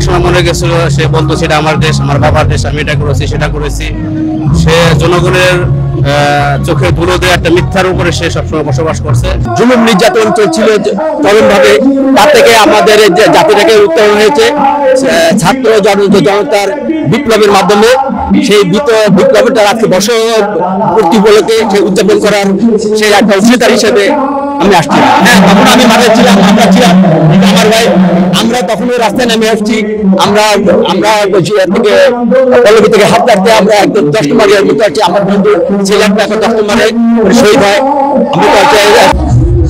একসময় মনে গেছিল, সে বলতো সেটা আমার দেশ, আমার বাবার দেশ, আমি এটা করেছি সেটা করেছি। সে জনগণের চোখে ধুলো দিয়ে একটা মিথ্যার উপরে সে সবসময় বসবাস করছে। জুলুম নির্যাতন চলছিল চরম ভাবে, তার থেকে আমাদের জাতিটাকে উত্তরণ হয়েছে ছাত্র জনতার বিপ্লবের মাধ্যমে। সেই বিপ্লবটা আজকে বর্ষপূর্তি উপলক্ষে সেই উদযাপন করার সেই একটা অংশীদার হিসেবে আমি আসছি। হ্যাঁ, তখন আমি মাঠে ছিলাম, আমরা ছিলাম, আমার ভাই, আমরা তখন ওই রাস্তায় নেমে আসছি। আমরা থেকে পল্লবী থেকে হাত কাটতে আমরা একদম 10 নম্বরের মতো আছি। আমার বন্ধু ছেলে একটা 10 নম্বরে শহীদ হয়। আমি তো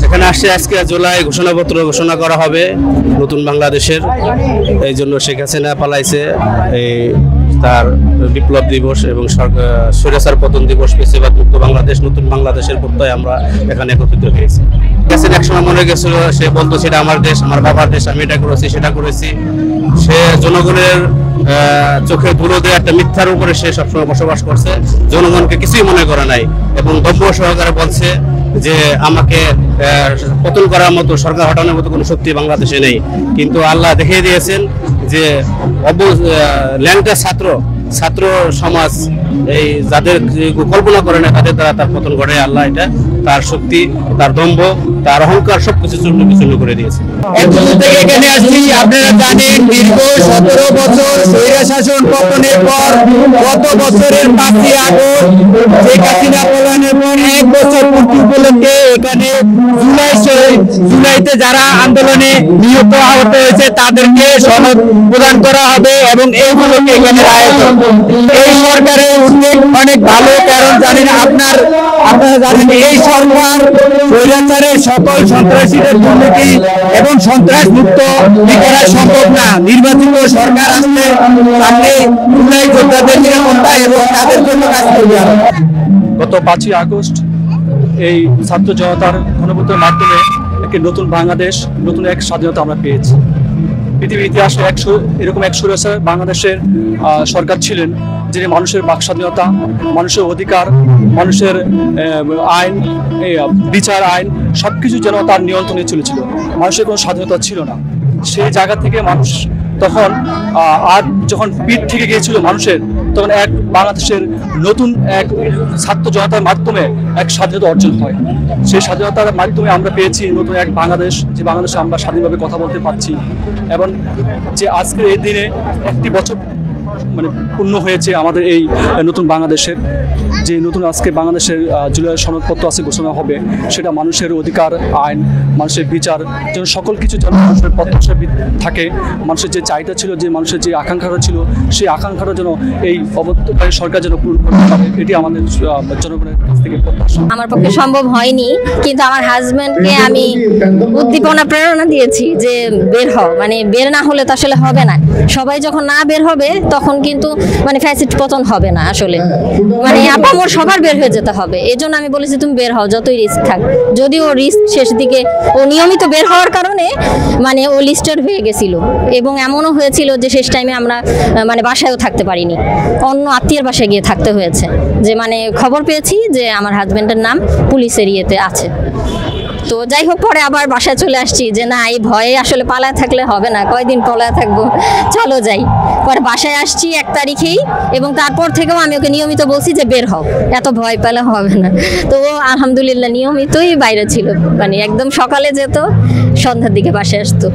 এখানে আসছে আজকে জুলাই ঘোষণাপত্র ঘোষণা করা হবে নতুন বাংলাদেশের। এই জন্য শেখ হাসিনা পালাইছে, এই তার বিপ্লব দিবস এবং স্বৈরাচার পতন দিবস, ফ্যাসিবাদ মুক্ত বাংলাদেশ, নতুন বাংলাদেশের প্রত্যয় আমরা এখানে একত্রিত হয়েছি। হাসিনা একসময় মনে গেছিল, সে বলতো সেটা আমার দেশ, আমার বাবার দেশ, আমি এটা করেছি সেটা করেছি। সে জনগণের চোখে ধুলো দিয়ে একটা মিথ্যার উপরে সে সবসময় বসবাস করছে, জনগণকে কিছুই মনে করে নাই এবং দম্ভ সহকারে বলছে যে আমাকে পতন করার মতো, সরকার হটানোর মতো কোনো শক্তি বাংলাদেশে নেই। কিন্তু আল্লাহ দেখিয়ে দিয়েছেন যে ল্যাংটা ছাত্র সমাজ, এই যাদের কল্পনা করে না তাদের দ্বারা তার পতন ঘটে। আল্লাহ এটা তার শক্তি, তার দম্ভ, তার অহংকার সবকিছু চূর্ণ বিচূর্ণ করে দিয়েছে। এখানে আসছি, আপনারা জানেন দীর্ঘ 17 বছর স্বৈরশাসন পতনের পর গত বছরের 5ই আগস্ট শেখ হাসিনা পলায়নের পর 1 বছর পূর্তি উপলক্ষে এখানে জুলাইতে যারা আন্দোলনে নিহত আহত হয়েছে তাদেরকে সনদ প্রদান করা হবে এবং এই উপলক্ষে এখানে আয়োজন। এই সরকারের উদ্যোগ অনেক ভালো, কারণ জানেন আপনারা জানেন এই সরকার স্বৈরাচারের সকল সন্ত্রাসীদের দুর্নীতি এবং সন্ত্রাস মুক্ত করা সম্ভব না। নির্বাচিত সরকার আসলে সামনে জুলাই যোদ্ধাদের নিরাপত্তা এবং তাদের জন্য কাজ করবে। গত 5ই আগস্ট এই ছাত্র জনতার গণভোটের মাধ্যমে একটি নতুন বাংলাদেশ, নতুন এক স্বাধীনতা আমরা পেয়েছি। পৃথিবীর ইতিহাসে এরকম এক স্বৈরাচার বাংলাদেশের সরকার ছিলেন, যিনি মানুষের বাক স্বাধীনতা, মানুষের অধিকার, মানুষের আইন, বিচার আইন সবকিছু যেন তার নিয়ন্ত্রণে চলেছিল। মানুষের কোনো স্বাধীনতা ছিল না। সেই জায়গা থেকে মানুষ তখন আর যখন পিঠ থেকে গিয়েছিল মানুষের, তখন এক বাংলাদেশের নতুন এক ছাত্র জনতার মাধ্যমে এক স্বাধীনতা অর্জন হয়। সেই স্বাধীনতার মাধ্যমে আমরা পেয়েছি নতুন এক বাংলাদেশ, যে বাংলাদেশে আমরা স্বাধীনভাবে কথা বলতে পারছি এবং যে আজকের এই দিনে 1 বছর পূর্ণ হয়েছে আমাদের এই নতুন বাংলাদেশের। যে নতুন আজকে বাংলাদেশের জুলাই সনদপত্র আছে ঘোষণা হবে, সেটা মানুষের অধিকার, আইন, মানুষের বিচার, যেন সকল কিছু যেন মানুষের প্রত্যাশা থাকে। মানুষের যে চাহিদা ছিল, যে মানুষের যে আকাঙ্ক্ষাটা ছিল, সেই আকাঙ্ক্ষাটা যেন এই অবর্তমানে সরকার যেন পূরণ করতে পারে, এটি আমাদের জনগণের কাছ থেকে প্রত্যাশা। আমার পক্ষে সম্ভব হয়নি, কিন্তু আমার হাজবেন্ডকে আমি উদ্দীপনা প্রেরণা দিয়েছি যে বের হও, বের না হলে তো আসলে হবে না। সবাই যখন না বের হবে তখন কিন্তু ফ্যাসিস্ট পতন হবে না। আসলে আপামর সবার বের হয়ে যেতে হবে। এই জন্য আমি বলেছি তুমি বের হও, যতই রিস্ক থাক। যদিও রিস্ক শেষ দিকে ও নিয়মিত বের হওয়ার কারণে ও লিস্টেড হয়ে গেছিল এবং এমনও হয়েছিল যে শেষ টাইমে আমরা বাসায়ও থাকতে পারিনি, অন্য আত্মীয়ের বাসায় গিয়ে থাকতে হয়েছে। যে খবর পেয়েছি যে আমার হাজবেন্ডের নাম পুলিশের ইয়েতে আছে। তো যাই হোক, পরে আবার বাসায় চলে আসছি যে না, এই ভয়ে আসলে পালায় থাকলে হবে না, কয়দিন পালায় থাকবো, চলো যাই। পরে বাসায় আসছি 1 তারিখেই এবং তারপর থেকেও আমি ওকে নিয়মিত বলছি যে বের হও, এত ভয় পেলে হবে না। তো ও আলহামদুলিল্লাহ নিয়মিতই বাইরে ছিল, একদম সকালে যেত, সন্ধ্যার দিকে বাসায় আসতো।